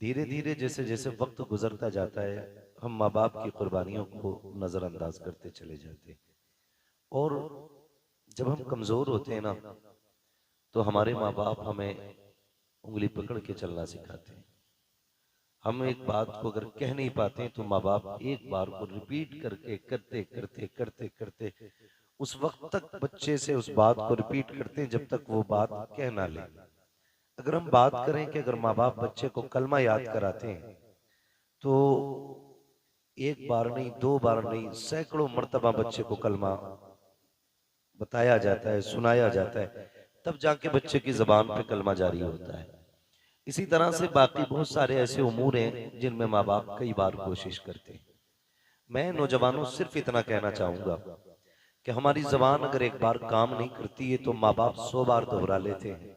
धीरे धीरे जैसे जैसे वक्त गुजरता जाता है, हम माँ बाप की कुर्बानियों को नजरअंदाज करते चले जाते हैं। और जब हम कमजोर होते हैं ना, तो हमारे माँ बाप हमें उंगली पकड़ के चलना सिखाते हैं। हम एक बात को अगर कह नहीं पाते हैं, तो माँ बाप एक बार को रिपीट करके करते करते करते करते उस वक्त तक बच्चे से उस बात को रिपीट करते हैं जब तक वो बात कह ना ले। अगर हम बात करें कि अगर माँ बाप बच्चे को कलमा याद कराते हैं, तो एक बार नहीं, दो बार नहीं, सैकड़ों मर्तबा बच्चे को कलमा बताया जाता है, सुनाया जाता है, तब जाके बच्चे की जबान पे कलमा जारी होता है। इसी तरह से बाकी बहुत सारे ऐसे उमूर हैं जिनमें माँ बाप कई बार कोशिश करते हैं। मैं नौजवानों सिर्फ इतना कहना चाहूंगा कि हमारी जबान अगर एक बार काम नहीं करती है तो माँ बाप 100 बार दोहरा लेते हैं,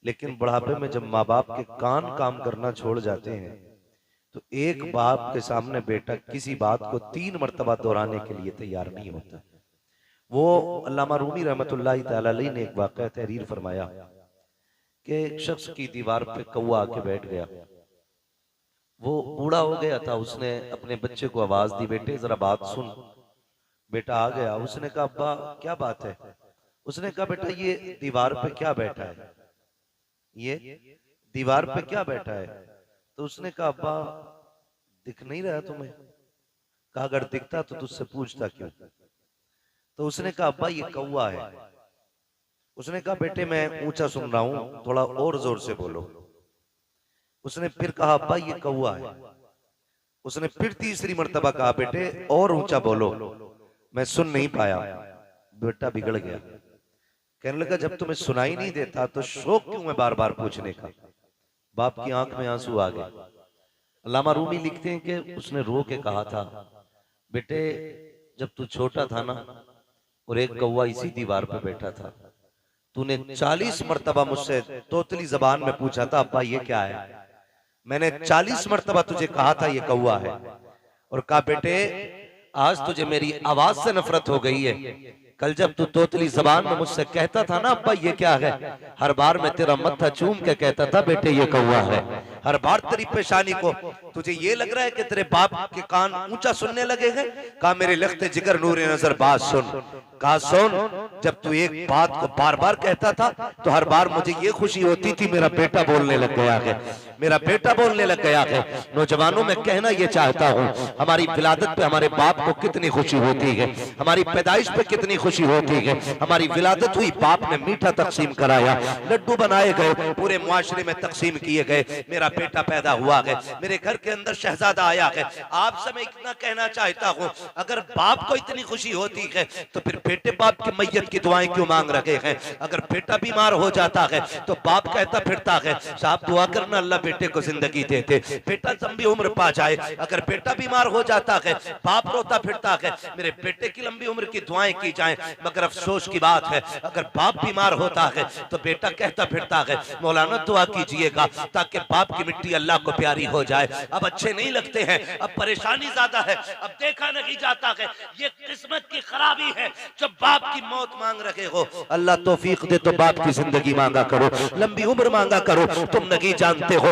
लेकिन बुढ़ापे में जब माँ बाप के कान काम करना छोड़ जाते हैं, तो एक बाप के सामने बेटा किसी बात को 3 मर्तबा दोहराने के लिए तैयार नहीं होता। वो अल्लामा रूमी रहमतुल्लाहि तआला अलैह ने एक वाक़या तहरीर फरमाया कि एक शख्स की दीवार पे कौवा आके बैठ गया। वो बूढ़ा हो गया था, उसने अपने बच्चे को आवाज दी, बेटे जरा बात सुन। बेटा आ गया, उसने कहा अब्बा क्या बात है? उसने कहा बेटा ये दीवार पे क्या बैठा है? ये दीवार पे क्या बैठा है? तो उसने कहा अब्बा दिख नहीं रहा तुम्हें? कहा अगर दिखता तो तुझसे पूछता क्यों? तो उसने कहा अब्बा ये कौवा है। उसने कहा बेटे मैं ऊंचा सुन रहा हूं, थोड़ा और जोर से बोलो। उसने फिर कहा अब्बा ये कौवा है। उसने फिर तीसरी मर्तबा कहा बेटे और ऊंचा बोलो, मैं सुन नहीं पाया। बेटा बिगड़ गया, कहने लगा जब तुम्हें सुनाई नहीं देता तो शौक क्यों है बार बार पूछने का? बाप की आंख में आंसू आ गए। अल्लामा रूमी लिखते हैं कि उसने रो के कहा था बेटे जब तू छोटा था ना और एक कौवा इसी दीवार पे बैठा था, तूने 40 मर्तबा मुझसे तोतली जबान में पूछा था अब्बा ये क्या है? मैंने 40 मर्तबा तुझे कहा था ये कौवा है, और कहा बेटे आज तुझे मेरी आवाज से नफरत हो गई है। कल जब तू तोतली जबान में मुझसे कहता था ना अब्बा ये क्या है, हर बार मैं तेरा मत्था चूम के कहता था बेटे ये कौवा है। हर बार तेरी पेशानी को तुझे ये लग रहा है कि तेरे बाप के कान ऊंचा सुनने लगे हैं? कहा मेरे लख्ते जिगर नूर नजर बात सुन। कहा सुन, जब तू एक बात को बार बार कहता था तो हर बार मुझे ये खुशी होती थी मेरा बेटा बोलने लग गया है, मेरा बेटा बोलने लग गया है। नौजवानों में कहना ये चाहता हूँ, हमारी विलादत पे हमारे बाप को कितनी खुशी होती है, हमारी पैदाइश पे कितनी खुशी होती है। हमारी विलादत हुई, बाप ने मीठा तकसीम कराया, लड्डू बनाए गए, पूरे मुआशरे में तकसीम किए गए, मेरा बेटा पैदा हुआ है, मेरे घर के अंदर शहजादा आया है। आपसे मैं इतना कहना चाहता हूँ, अगर बाप को इतनी खुशी होती है तो फिर बेटे बाप की मैयत की दुआएं क्यों मांग रहे हैं? अगर बेटा बीमार हो जाता है तो बाप कहता फिरता है साहब दुआ करना अल्लाह बेटे को जिंदगी दे दे, बेटा लंबी उम्र पा जाए। अगर बेटा बीमार हो जाता है बाप रोता फिरता है मेरे बेटे की लंबी उम्र की दुआएं की जाएं। मगर अफसोस की बात है अगर बाप बीमार होता है तो बेटा कहता फिरता है मौलाना दुआ कीजिएगा ताकि बाप की मिट्टी अल्लाह को प्यारी हो जाए। अब अच्छे नहीं लगते हैं, अब परेशानी ज्यादा है, अब देखा नहीं जाता है। ये किस्मत की खराबी है जब बाप की मौत मांग रहे हो। अल्लाह तौफीक दे तो बाप की जिंदगी मांगा करो, लंबी उम्र मांगा करो। तुम नहीं जानते हो,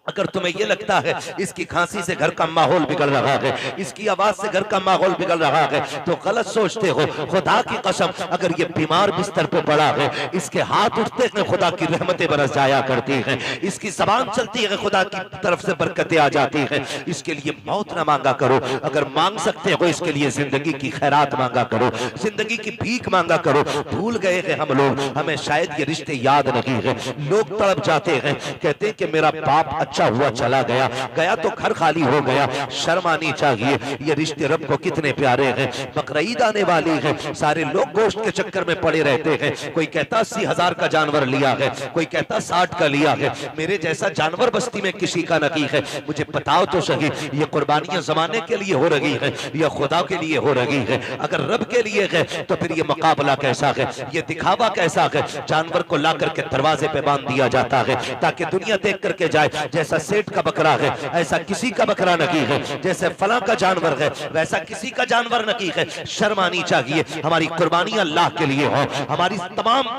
अगर तुम्हें यह लगता है इसकी खांसी से घर का माहौल बिगड़ रहा है, इसकी आवाज से घर का माहौल बिगड़ रहा है, तो गलत सोचते हो। खुदा की कसम अगर ये बीमार बिस्तर पे पड़ा है, इसके हाथ उठते हैं खुदा की रहमतें बरस जाया करती हैं, इसकी जबान चलती है खुदा की तरफ से बरकतें आ जाती हैं। इसके लिए मौत ना मांगा करो, अगर मांग सकते हो इसके लिए जिंदगी की खैरात मांगा करो, जिंदगी की भीख मांगा करो। भूल गए हैं हम लोग, हमें शायद ये रिश्ते याद नहीं है। लोग तड़प जाते हैं, कहते हैं कि मेरा बाप अच्छा हुआ चला गया, गया तो घर खाली हो गया। शर्म आनी चाहिए, ये रिश्ते रब को कितने प्यारे हैं। बकरीद आने वाली है, सारे लोग गोश्त के चक्कर में पड़े रहते हैं। कोई कहता 80,000 का जानवर लिया है, कोई कहता 60 का लिया है। मेरे जैसा जानवर बस्ती में किसी का नहीं है। मुझे बताओ तो सही, ये कुर्बानियां जमाने के लिए हो रही है या खुदा के लिए हो रही है? अगर रब के लिए है तो फिर ये मुकाबला कैसा है, ये दिखावा कैसा है? जानवर को ला करके दरवाजे पे बांध दिया जाता है ताकि दुनिया देख करके जाए जैसे जैसा सेठ का बकरा है ऐसा किसी का बकरा नहीं है, जैसे फला का जानवर है वैसा किसी का जानवर नहीं है। शर्म आनी चाहिए। हमारी कुर्बानी अल्लाह के लिए हो, हमारी तमाम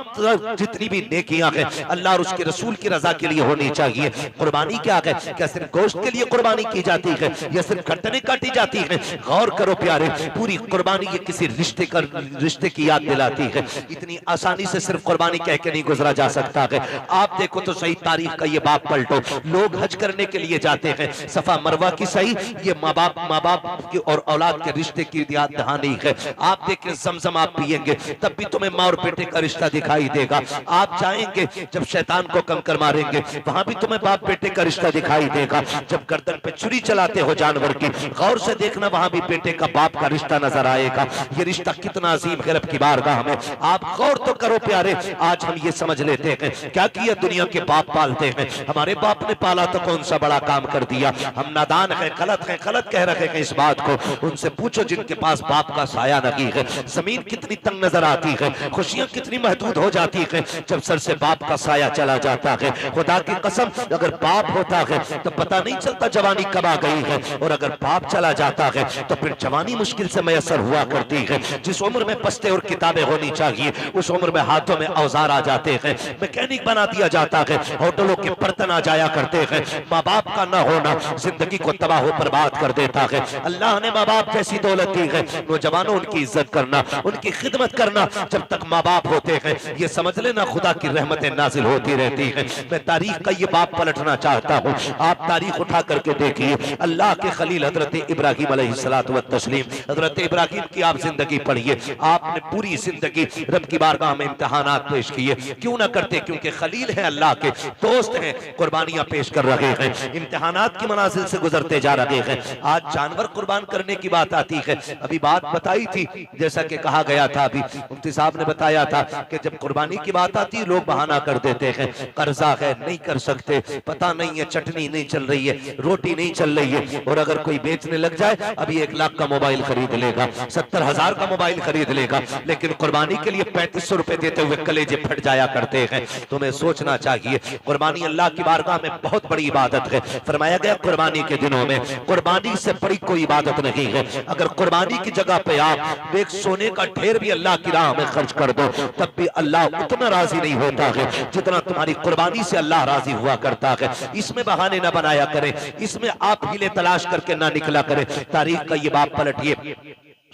जितनी भी नेकियां हैं अल्लाह और उसके रसूल की रजा के लिए होनी चाहिए। कुर्बानी क्या है? क्या सिर्फ गोश्त के लिए कुर्बानी की जाती है या सिर्फ गर्दनें काटी जाती है? गौर करो प्यारे, पूरी कुर्बानी ये किसी रिश्ते की याद दिलाती है। इतनी आसानी से सिर्फ कुर्बानी कह के नहीं गुजरा जा सकता है। आप देखो तो सही तारीख का ये बाप पलटो, लोग हज करने के लिए जाते हैं, सफा मरवा की सही ये माँ बाप की और औलाद के रिश्ते की याद दहानी है। आप देखें जमजम आप पिएंगे तब भी तुम्हें माँ और बेटे का रिश्ता दिखाई देगा। आप जाएंगे जब शैतान को कंकर मारेंगे वहां भी तुम्हें बाप बेटे का रिश्ता दिखाई देगा। जब गर्दन पे छुरी चलाते हो जानवर की, गौर से देखना वहां भी बेटे का बाप का रिश्ता नजर आएगा। ये रिश्ता कितना अजीम है रब की बारगाह में। आप गौर तो करो प्यारे, आज हम ये समझ लेते हैं क्या किया दुनिया के बाप पालते हैं, हमारे बाप ने पाला तो कौन सा बड़ा काम कर दिया। हम नादान हैं, गलत कह रहे हैं इस बात को। उनसे पूछो जिनके पास बाप का साया नहीं है, जमीन कितनी तंग नजर आती है, खुशियां कितनी महदूद हो जाती है जब सर से बाप का साया चला जाता है। खुदा की कसम अगर बाप होता है तो पता नहीं चलता जवानी कब आ गई है, और अगर बाप चला जाता है तो फिर जवानी मुश्किल से मैसर हुआ करती है। जिस उम्र में बस्ते और किताबें होनी चाहिए उस उम्र में हाथों में औजार आ जाते हैं, मैकेनिक बना दिया जाता है, होटलों के बर्तन आ जाया करते हैं। माँ बाप का न होना जिंदगी को तबाह बर्बाद कर देता है। अल्लाह ने माँ बाप जैसी दौलत दी है, नौजवानों उनकी इज्जत करना, उनकी खिदमत करना। जब तक माँ बाप होते हैं ये समझ लेना खुदा की रहमतें नाजिल होती रहती है। मैं तारीख का ये बाप पलटना चाहता हूँ। आप तारीख उठा करके देखिए, अल्लाह के खलील हजरत इब्राहिम अलैहिस्सलातु व तस्लीम, हजरत इब्राहिम की आप जिंदगी पढ़िए। आपने पूरी जिंदगी रब की बारगाह में इम्तिहानात पेश किए, क्यों ना करते? क्योंकि खलील है, अल्लाह के दोस्त हैं, कुर्बानियां पेश कर रहे हैं, इम्तिहानात की मनाजिल से गुजरते जा रहे हैं। आज जानवर कुर्बान करने की बात आती है। अभी बात बताई थी, जैसा कि कहा गया था, अभी मुफ्ती साहब ने बताया था कि जब कुर्बानी की बात आती है लोग बहाना कर देते हैं, कर्जा है नहीं कर सकते, पता नहीं है चटनी नहीं चल रही है, रोटी नहीं चल रही है। और अगर कोई बेचने लग जाए अभी 1 लाख का मोबाइल खरीद लेगा, 70,000 का मोबाइल खरीद लेगा, लेकिन कुर्बानी के लिए 3500 रुपए देते हुए कलेजे फट जाया करते हैं। तुम्हें सोचना चाहिए कुर्बानी अल्लाह की बारगाह में बहुत बड़ी इबादत है। फरमाया गया कुर्बानी के दिनों में कुर्बानी से बड़ी कोई इबादत नहीं है। अगर कुर्बानी की जगह पे आप एक सोने का ढेर भी अल्लाह की राह में खर्च कर दो तब भी अल्लाह उतना राजी नहीं होता है जितना तुम्हारी कुर्बानी से अल्लाह राजी हुआ करता है। इसमें बहाने ना बनाया करें, इसमें आप हीले तलाश करके ना निकला करें। तारीख का ये बाप पलटिए,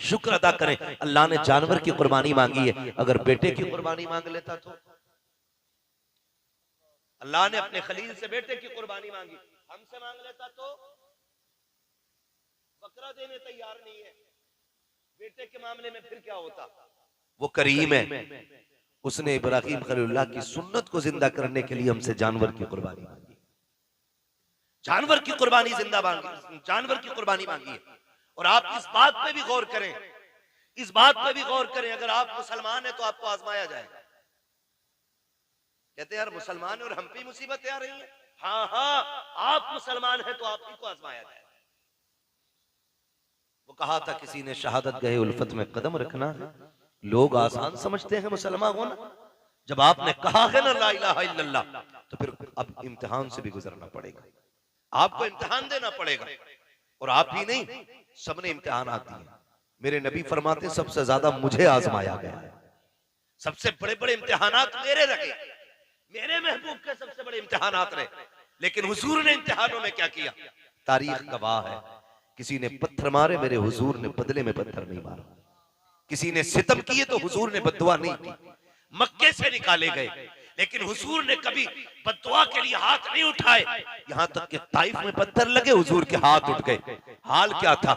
शुक्र अदा करें अल्लाह ने जानवर की कुर्बानी मांगी है। अगर बेटे की कुर्बानी मांग लेता तो अल्लाह ने अपने खलील से बेटे की कुर्बानी मांगी, हमसे मांग लेता तो बकरा देने तैयार नहीं है। बेटे के मामले में फिर क्या होता? वो करीम है, उसने इब्राहिम खलीलुल्लाह की सुन्नत को जिंदा करने के लिए हमसे जानवर की कुर्बानी मांगी, जानवर की कुर्बानी जिंदा मांगी, जानवर की कुर्बानी मांगी है। और आप इस बात पे भी गौर करें, इस बात पे भी गौर करें, अगर आप मुसलमान हैं तो आपको आजमाया जाएगा। कहते हैं यार मुसलमान और हम पे मुसीबतें आ रही हैं। हाँ हाँ, आप मुसलमान हैं तो आप ही को आजमाया जाएगा। वो कहा था किसी ने शहादत गए उल्फत में कदम रखना, लोग आसान समझते हैं मुसलमान होना। जब आपने कहा है ना ला इलाहा इल्लल्लाह तो फिर अब इम्तिहान से भी गुजरना पड़ेगा, आपको इम्तिहान देना पड़ेगा। और आप ही नहीं, सबने इम्तिहान आती है। मेरे नबी फरमाते सबसे ज्यादा मुझे आजमाया गया है, सबसे बड़े बड़े इम्तिहानात मेरे रहे, मेरे महबूब के सबसे बड़े इम्तिहानात रहे। लेकिन हुजूर ने इम्तिहानों में क्या किया? तारीख गवाह है, किसी ने पत्थर मारे मेरे हुजूर ने बदले में पत्थर नहीं मारा, किसी ने सितम किए तो हुजूर ने बद्दुआ नहीं की। मक्के से निकाले गए लेकिन हुजूर ने कभी बद्दुआ के लिए हाथ नहीं उठाए, यहां तक कि ताइफ में पत्थर लगे हुजूर के हाथ उठ गए। हाल क्या था?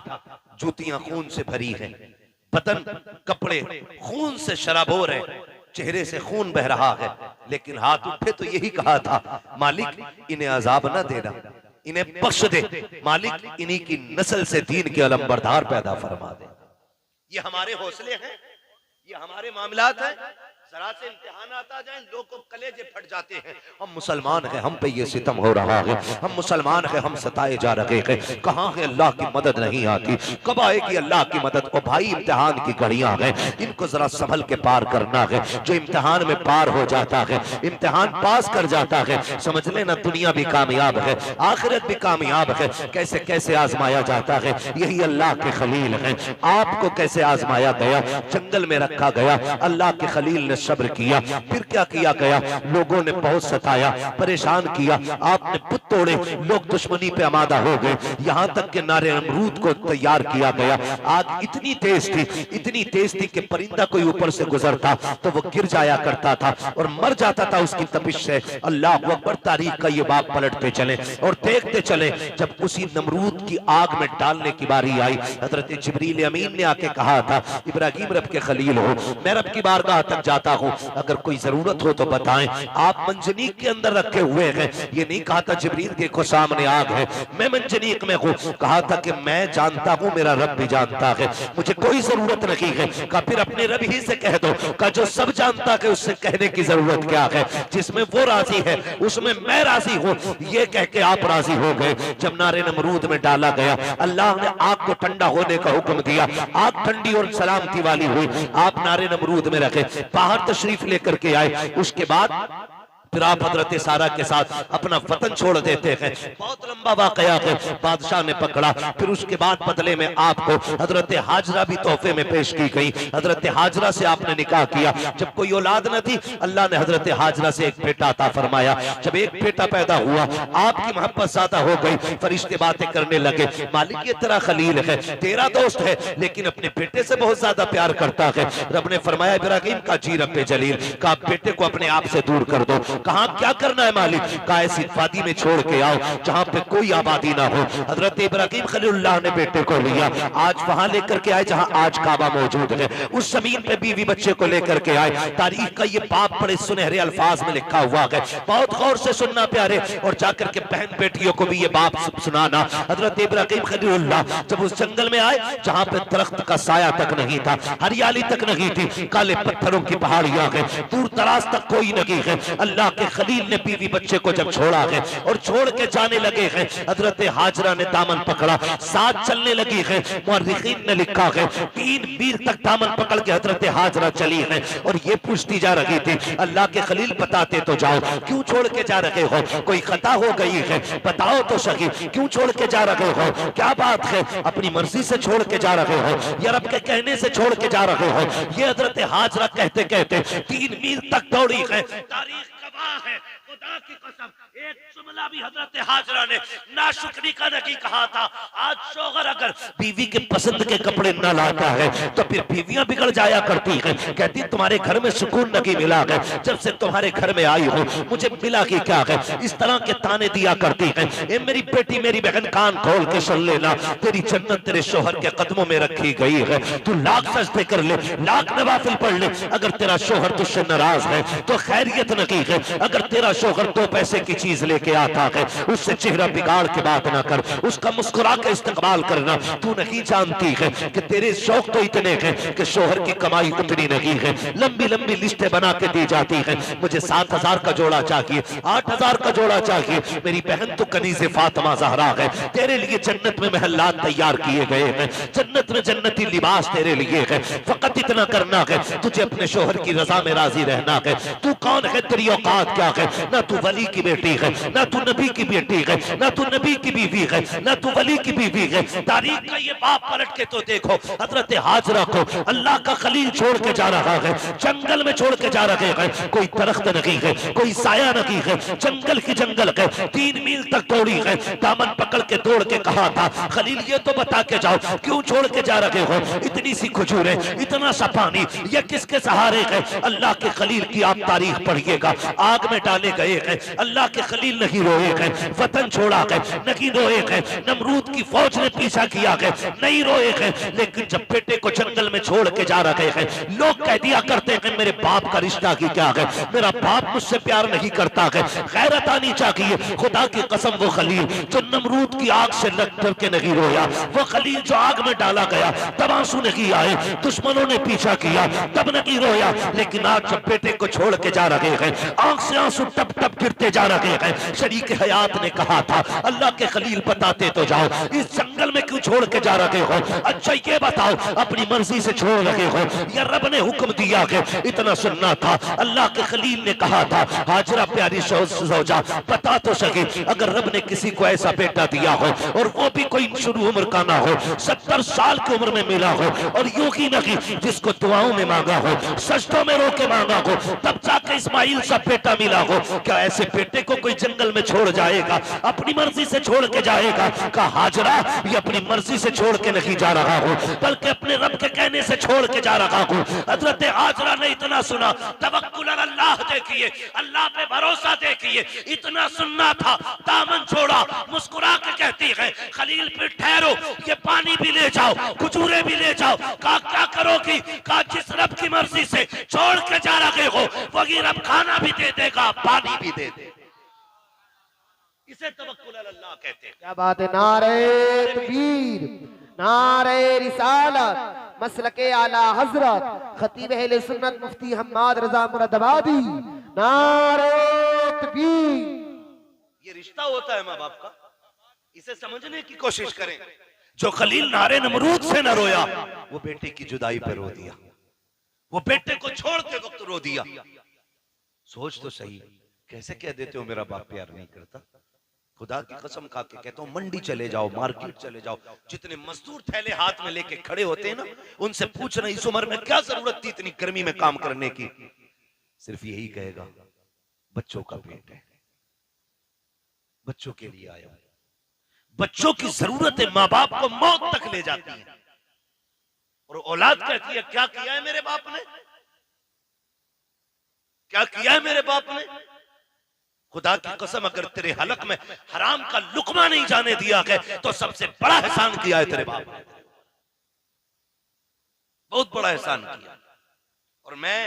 जूतियां खून से भरी हैं, बदन कपड़े खून से शराबोर है, चेहरे से खून बह रहा है, लेकिन हाथ उठे तो यही कहा था मालिक इन्हें अजाब न देना, इन्हें बख्श दे, मालिक इन्हीं की नस्ल से दीन के अलंबरदार पैदा फरमा दे। ये हमारे हौसले हैं, ये हमारे मामलात हैं। जरा से इम्तिहानात आ जाएं, लोग को कलेजे फट जाते हैं। हम मुसलमान हैं, हम पे ये सितम हो रहा है, हम मुसलमान हैं, हम सताए जा रहे हैं, कहाँ है अल्लाह की मदद नहीं आती, कब आएगी अल्लाह की मदद। ओ भाई, इम्तिहान की घड़ियां हैं, इनको जरा संभल के पार करना है। जो इम्तिहान में पार हो जाता है, इम्तिहान पास कर जाता है, समझ लेना दुनिया भी कामयाब है, आखिरत भी कामयाब है। कैसे कैसे आजमाया जाता है, यही अल्लाह के खलील हैं। आपको कैसे आजमाया गया, जंगल में रखा गया, अल्लाह के खलील ने सब्र किया, फिर क्या किया गया, लोगों ने बहुत सताया, परेशान किया, आपने पुत तोड़े, लोग दुश्मनी पे आमादा हो गए, यहाँ तक के नारे नमरूद को तैयार किया गया। आग इतनी तेज थी कि परिंदा कोई ऊपर से गुजरता तो वो गिर जाया करता था और मर जाता था उसकी तपिश से। अल्लाह अकबर, तारीख का ये बाप पलटते चले और देखते चले। जब उसी नमरूद की आग में डालने की बारी आई, हजरत जिब्रील अमीन ने आके कहा था, इब्राहिम रब के खलील हो, मैं रब की बारगाह तक जाता हूँ, अगर कोई जरूरत हो तो बताएं। आप मंजनीक के अंदर रखे हुए हैं, ये नहीं कहा था जिब्रील देखो सामने आग है, मैं मंजनीक में हूँ, कहा था कि मैं जानता हूँ, मेरा रब भी जानता है, मुझे कोई जरूरत नहीं है। कहा फिर अपने रब ही से कह दो। कहा जो सब जानता है उससे कहने की जरूरत क्या है, जिसमें वो राजी है उसमें मैं राजी हूँ। ये कह के आप राजी हो गए। जब नारे नमरूद में डाला गया, अल्लाह ने आग को ठंडा होने का हुक्म दिया, आग ठंडी और सलामती वाली हुई। आप नारे नमरूद में रखे, बाहर तशरीफ लेकर के आए। उसके बाद फिर आप हजरत सारा के साथ अपना वतन छोड़ देते हैं। बहुत लंबा वाकया है, बादशाह ने पकड़ा। फिर उसके बाद बदले में आपको हजरत हाजरा भी तोहफे में पेश की गई। हजरत हाजरा से आपने निकाह किया। जब कोई औलाद न थी, अल्लाह ने हजरत हाजरा से एक बेटा अता फरमाया। जब एक बेटा पैदा हुआ, आपकी मोहब्बत ज्यादा हो गई, फरिश्ते बातें करने लगे, मालिक ये तेरा खलील है, तेरा दोस्त है, लेकिन अपने बेटे से बहुत ज्यादा प्यार करता है। रब ने फरमाया, इब्राहिम का जी रब जलील का बेटे को अपने आप से दूर कर दो। कहा क्या करना है मालिक? कहा ऐसी वादी में छोड़ के आओ जहां पे कोई आबादी ना हो। हजरत इब्राहिम खलीलुल्लाह ने बेटे को लिया, आज वहां लेकर के आए जहां आज काबा मौजूद है। उस जमीन पे बीवी बच्चे को लेकर के आए। तारीख का ये बाप बड़े सुनहरे अल्फाज में लिखा हुआ है, बहुत गौर से सुनना प्यारे, और जाकर के बहन बेटियों को भी ये बाप सुनाना। हजरत इब्राहिम खलीलुल्लाह जब उस जंगल में आए जहां पे दरख्त का साया तक नहीं था, हरियाली तक नहीं थी, काले पत्थरों की पहाड़ियां हैं, दूर दराज तक कोई नहीं है। अल्लाह के खलील ने बीवी बच्चे को जब छोड़ा है और छोड़ के जाने लगे हैं, हजरत हाजरा ने दामन पकड़ा, साथ चलने लगी है। मुअर्रिखीन ने लिखा है 3 मील तक दामन पकड़ के हजरत हाजरा चली है और ये पूछती जा रही थी, अल्लाह के खलील बताते तो जाओ, क्यों छोड़ के जा रहे हो? कोई खता हो गई है, बताओ तो सही, क्यों छोड़ के जा रहे हो? क्या बात है? अपनी मर्जी से छोड़ के जा रहे हो या रब के कहने से छोड़ के जा रहे हो? ये हजरत हाजरा कहते कहते 3 मील तक दौड़ी है। तारीख है, खुदा की कसम, एक जुमला भी हजरत हाजरा ने नाशुक्री का नहीं कहा था। आज शौहर अगर बीवी के पसंद के कपड़े न लाता है तो फिर बीवियां बिगड़ जाया करती हैं। कहती तुम्हारे घर में सुकून नहीं मिला है, जब से तुम्हारे घर में आई हो मुझे मिला कि क्या है, इस तरह के ताने दिया करती हैं। ए मेरी बेटी, मेरी बहन, कान खोल के सुन लेना, तेरी जन्नत तेरे शौहर के कदमों में रखी गई है। तू लाख सजदे कर ले, लाख नवाफिल पढ़ ले, अगर तेरा शौहर तुझसे नाराज है तो खैरियत नहीं है। अगर तेरा शौहर 2 पैसे की चीज लेके आता है, उससे चेहरा बिगाड़ के बात ना कर, उसका मुस्कुरा के इस्तेमाल करना। तू नहीं जानती है कि तेरे शौक तो इतने हैं कि शौहर की कमाई उतनी नहीं है। लंबी लंबी लिस्टें बना के दी जाती हैं, मुझे 7,000 का जोड़ा चाहिए, 8,000 का जोड़ा चाहिए। मेरी बहन तो कनीज़े फातिमा ज़हरा है, तेरे लिए जन्नत में महल्लात तैयार किए गए हैं, जन्नत में जन्नती लिबास तेरे लिए है। फकत इतना करना है, तुझे अपने शौहर की रजा में राजी रहना है। तू कौन है, तेरी औकात क्या है? ना तू वली की बेटी है, ना तू नबी की बेटी है, ना तू नबी की बीवी है, ना तू वली की बीवी है। तारीख का ये बाप पलट के तो देखो, हजरत हाजरा को अल्लाह का खलील छोड़ के जा रहा है, जंगल में छोड़ के जा रहे हैं। कोई दरख्त नहीं है, कोई साया नहीं है, जंगल की जंगल है। 3 मील तक दौड़ी है, दामन पकड़ के दौड़ के कहा था, खलील ये तो बता के जाओ क्यों छोड़ के जा रहे हो? इतनी सी खजूरें, इतना सा पानी, ये किसके सहारे है? अल्लाह के खलील की आप तारीख पढ़िएगा। आग में डाले गए हैं, अल्लाह के खलील ने नहीं रोए गए, वतन छोड़ा गए नहीं रोए गए, नमरूद की फौज ने पीछा किया गए नहीं रोए गए, लेकिन जब बेटे को जंगल में छोड़ के जा रहे हैं, लोग कह दिया करते हैं मेरे बाप का रिश्ता की क्या है, मेरा बाप मुझसे प्यार नहीं करता है, गैरत आनी चाहिए। खुदा की कसम वो खलील जो नमरूद की आग से लग करके नहीं रोया, वो खलील जो आग में डाला गया तब आंसू नहीं आए, दुश्मनों ने पीछा किया तब नहीं रोया, लेकिन आज जब बेटे को छोड़ के जा रहे हैं, आंख से आंसू टप टप गिरते जा रहे हैं। शरीक हयात ने कहा था अल्लाह के खलील बताते तो जाओ, इस जंगल में क्यों छोड़ के जा रहे हो? अच्छा ये बताओ अपनी मर्जी से छोड़ रहे हो या रब ने हुक्म दिया है? इतना सुनना था। अल्लाह के खलील ने कहा था हाजरा प्यारी सौजा बता तो सके, अगर रब ने किसी को ऐसा बेटा दिया हो और वो भी कोई शुरू उम्र का ना हो, 70 साल की उम्र में मिला हो, और यूं ही नहीं जिसको दुआओं में मांगा हो, सजदों में रो के मांगा हो, तब जाके इस्माइल सा बेटा मिला हो, क्या ऐसे बेटे को कोई जंगल में छोड़ जाएगा? अपनी मर्जी से छोड़ के जाएगा? कहा हाजरा ये अपनी मर्जी से छोड़ के नहीं जा रहा हूं, बल्कि अपने रब के कहने से छोड़ के जा रहा हूं। हजरत हाजरा ने इतना सुना, तवक्कुल अल्लाह देखिए, अल्लाह पे भरोसा देखिए, इतना सुनना था, दामन छोड़ा, मुस्कुरा के कहती है खलील पे ठहरो, ये पानी भी ले जाओ, खजूरें भी ले जाओ। कहा क्या करोगी? कहा जिस रब की मर्जी से छोड़ के जा रहे हो वही रब खाना भी दे देगा, पानी भी दे देगा। इसे तवक्कुल अल्लाह कहते हैं। क्या बात है। नारे तकबीर, नारे रिसालत, मसलके आला हजरत खतीब अहले सुन्नत मुफ्ती हम्माद रजा मुरादाबादी, नारे तकबीर। ये रिश्ता होता है माँ बाप का, इसे समझने की कोशिश करें। जो खलील नारे नमरूद से न रोया, वो बेटे की जुदाई पे रो दिया, वो बेटे को छोड़ते वक्त रो दिया। सोच तो सही, कैसे कह देते हो मेरा बाप प्यार नहीं करता? खुदा की कसम खा के कहता हूं, मंडी चले जाओ, मार्केट चले जाओ, जितने मजदूर थैले हाथ में लेके खड़े होते हैं ना, उनसे पूछना इस उम्र में क्या जरूरत थी इतनी गर्मी में काम करने की? सिर्फ यही कहेगा बच्चों का पेट है, बच्चों के लिए आया। बच्चों की जरूरत है माँ बाप को मौत तक ले जाती है, और औलाद कहती है क्या किया है मेरे बाप ने, क्या किया है मेरे बाप ने? खुदा की कसम अगर तेरे हलक में हराम का लुकमा नहीं जाने दिया है तो सबसे बड़ा एहसान किया है तेरे बाप ने, बहुत बड़ा एहसान किया। और मैं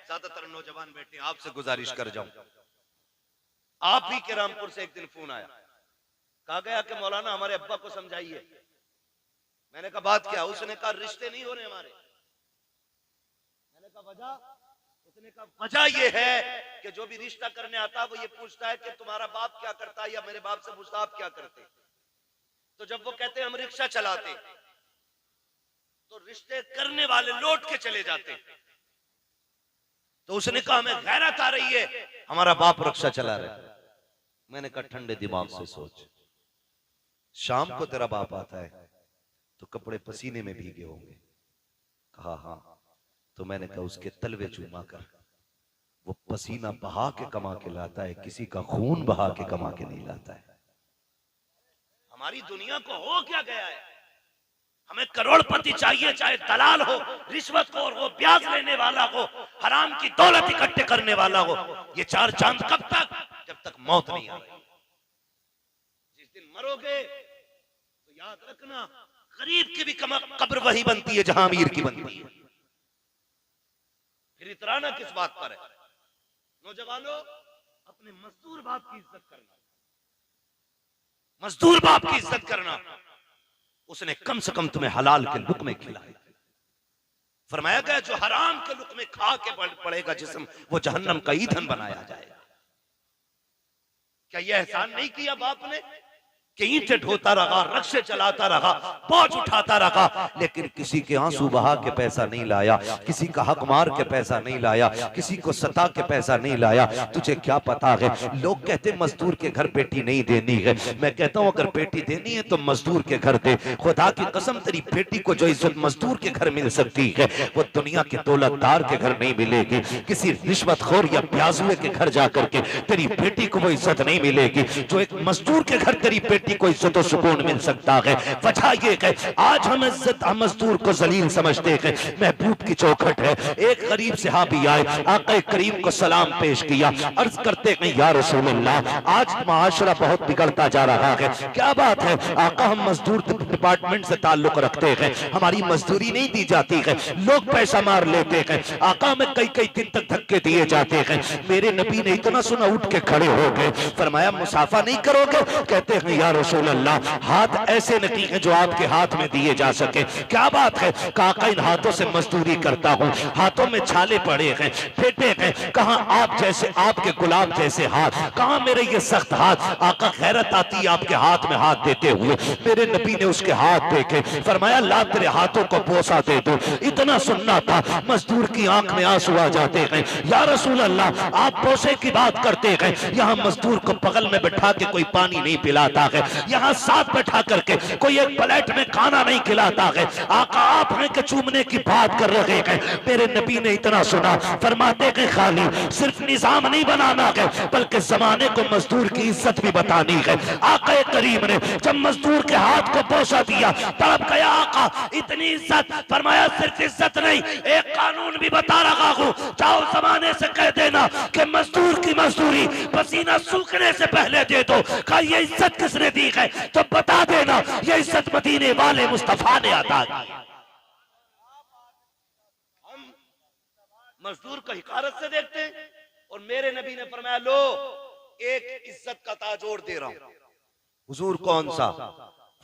ज्यादातर नौजवान बेटे आपसे गुजारिश कर जाऊं, आप ही के रामपुर से एक दिन फोन आया, कहा गया कि मौलाना हमारे अब्बा को समझाइए। मैंने कहा बात क्या? उसने कहा रिश्ते नहीं हो रहे हमारे। मैंने कहा वजह? उसने कहा वजह ये है कि जो भी रिश्ता करने आता है वो ये पूछता है कि तुम्हारा बाप क्या करता है, या मेरे बाप से पूछता आप क्या करते। तो जब वो कहते हैं हम रिक्शा चलाते, तो रिश्ते करने वाले लौट के चले जाते। तो उसने कहा हमें गैरत आ रही है, हमारा बाप रिक्शा चला रहा है। मैंने कहा ठंडे दिमाग से सोच, शाम को तेरा बाप आता है तो कपड़े पसीने में भीगे होंगे। कहा हाँ। तो मैंने कहा उसके तलवे चूमा कर, वो पसीना बहा के कमा के लाता है, किसी का खून बहा के कमा के नहीं लाता है। हमारी दुनिया को हो क्या गया है? हमें करोड़पति चाहिए, चाहे दलाल हो, रिश्वतखोर हो, ब्याज लेने वाला हो, हराम की दौलत इकट्ठे करने वाला हो। ये चार चांद कब तक? जब तक मौत नहीं आ रही। जिस दिन मरोगे तो याद रखना गरीब की भी कब्र वही बनती है जहां अमीर की बनती है। फिर इतराना किस बात पर है? नौजवानों, अपने मजदूर बाप की इज्जत करना, मजदूर बाप की इज्जत करना। उसने कम से कम तुम्हें हलाल के लुक़्मे खिलाए। फरमाया गया जो हराम के लुक़्मे खा के पड़ेगा जिस्म, वो जहन्नम का ईंधन बनाया जाएगा। क्या यह एहसान नहीं किया बाप ने कि ईंटें ढोता रहा, रक्शे चलाता रहा, बोझ उठाता रहा, लेकिन किसी के आंसू बहा के पैसा नहीं लाया, किसी का हक मार के पैसा नहीं लाया, किसी को सता के पैसा नहीं लाया। तुझे क्या पता है? लोग कहते मजदूर के घर बेटी नहीं देनी है। मैं कहता हूं अगर बेटी देनी है तो मजदूर के घर दे। खुदा की कसम तेरी बेटी को जो इज्जत मजदूर के घर मिल सकती है वो दुनिया के दौलतदार के घर नहीं मिलेगी। किसी रिश्वतखोर या प्याजुए के घर जाकर के तेरी बेटी को वो इज्जत नहीं मिलेगी जो एक मजदूर के घर तेरी बेटी बेटी को इज्जत और सुकून मिल सकता है। वजह ये है आज हम इज्जत मजदूर को जलील समझते हैं। महबूब की चौखट है। एक गरीब सहाबी आए, आका करीम को सलाम पेश किया, अर्ज करते हैं या रसूल अल्लाह, आज माशरा बहुत बिगड़ता जा रहा है, क्या बात है? आका हम मजदूर डिपार्टमेंट से ताल्लुक रखते हैं, हमारी मजदूरी नहीं दी जाती है, लोग पैसा मार लेते हैं, आका हमें कई कई दिन तक धक्के दिए जाते हैं। मेरे नबी ने इतना सुना उठ के खड़े हो गए, फरमाया मुसाफा नहीं करोगे? कहते हैं या रसूल अल्लाह, हाथ ऐसे नहीं है जो आपके हाथ में दिए जा सके। क्या बात है? काका इन हाथों से मजदूरी करता हूँ, हाथों में छाले पड़े हैं, फेटे हैं, कहाँ आप जैसे आपके गुलाब जैसे हाथ, कहाँ मेरे ये सख्त हाथ? आका खैरत आती है आपके हाथ में हाथ देते हुए। मेरे नबी ने उसके हाथ देखे, फरमाया ला तेरे हाथों को बोसा दे दो। इतना सुनना था, मजदूर की आंख में आंसू आ जाते हैं। या रसूल अल्लाह, आप बोसे की बात करते हैं, यहाँ मजदूर को बगल में बैठा के कोई पानी नहीं पिलाता है, यहाँ साथ बैठा करके कोई एक प्लेट में खाना नहीं खिलाता है। आका आप हैं कि चूमने की बात कर रहे हैं। मेरे नबी ने इतना सुना, फरमाते हैं खाली सिर्फ निजाम नहीं बनाना है, बल्कि जमाने को मजदूर की इज्जत भी बतानी है। आका करीम ने जब मजदूर के हाथ को बोसा दिया, तड़प गया आका, इतनी इज्जत, फरमाया सिर्फ इज्जत नहीं, एक कानून भी बता रहा हूं, जाओ जमाने से कह देना कि मजदूर की मजदूरी पसीना सूखने से पहले दे दो। कहा ये इज्जत किसने दी है? तो बता देना ये इज्जत मदीने वाले मुस्तफा ने अता की। हम मजदूर को हिकारत से देखते हैं, और मेरे नबी ने फरमाया लो एक इज्जत का ताज और दे रहा हूं। हुजूर कौन सा?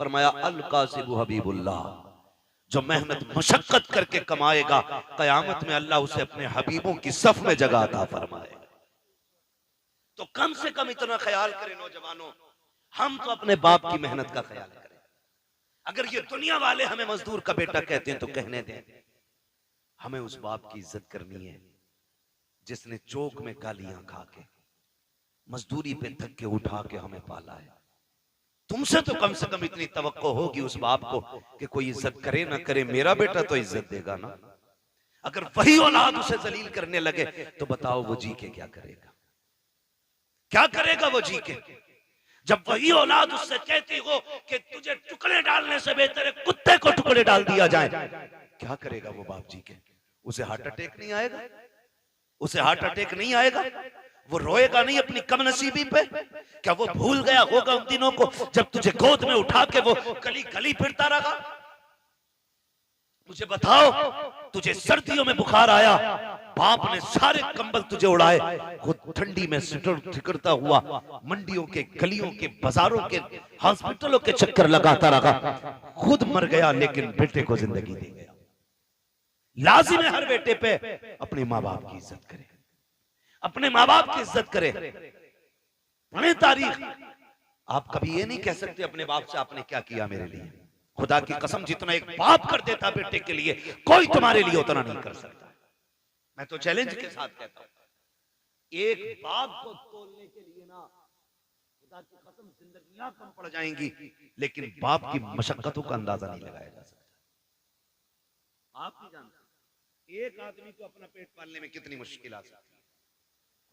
फरमाया अल कासिबु हबीबुल्लाह, जो मेहनत मशक्कत करके कमाएगा, कयामत में अल्लाह उसे अपने हबीबों की सफ में जगह अता फरमाएगा। तो कम से कम इतना ख्याल करें नौजवानों, हम तो अपने बाप की मेहनत का ख्याल करें। अगर ये दुनिया वाले हमें मजदूर का बेटा कहते हैं तो कहने दें, हमें उस बाप की इज्जत करनी है जिसने चौक में गालियां खा के, मजदूरी पे धक्के उठा के हमें पाला है। तुमसे तो कम से कम इतनी तवक्को होगी उस बाप को कि कोई इज्जत करे ना करे, मेरा बेटा तो इज्जत देगा ना। अगर वही औलाद उसे जलील करने लगे तो बताओ वो जी के क्या करेगा? क्या करेगा वो जी के? जब वही औलाद उससे कहती हो कि तुझे टुकड़े डालने से बेहतर है कुत्ते को टुकड़े डाल दिया जाए, क्या करेगा वो बाप जी के? उसे हार्ट अटैक नहीं आएगा? उसे हार्ट अटैक नहीं आएगा? वो रोएगा नहीं अपनी कमनसीबी पे? क्या वो भूल गया होगा उन दिनों को जब तुझे गोद में उठा के वो गली गली फिरता रहा? मुझे बताओ, तुझे सर्दियों में बुखार आया, बाप ने सारे कंबल तुझे उड़ाए, खुद ठंडी में ठिकरता हुआ मंडियों के, गलियों के, बाजारों के, हॉस्पिटलों के चक्कर लगाता रहा, खुद मर गया लेकिन बेटे को जिंदगी दे गया। लाजिम है हर बेटे पे अपने माँ बाप की इज्जत करे, अपने माँ बाप की इज्जत करे। पढ़े तारीख, आप कभी ये नहीं कह सकते अपने बाप से आपने क्या किया मेरे लिए। खुदा की कसम, जितना एक बाप कर देता बेटे के लिए, कोई तुम्हारे लिए उतना नहीं कर सकता। मैं तो चैलेंज के साथ कहता हूं, एक बाप को तोलने के लिए ना खुदा की कसम जिंदगियां कम पड़ जाएंगी, लेकिन बाप की मशक्कतों का अंदाजा नहीं लगाया जा सकता। आप नहीं जानते एक आदमी को अपना पेट पालने में कितनी मुश्किल आ सकती है।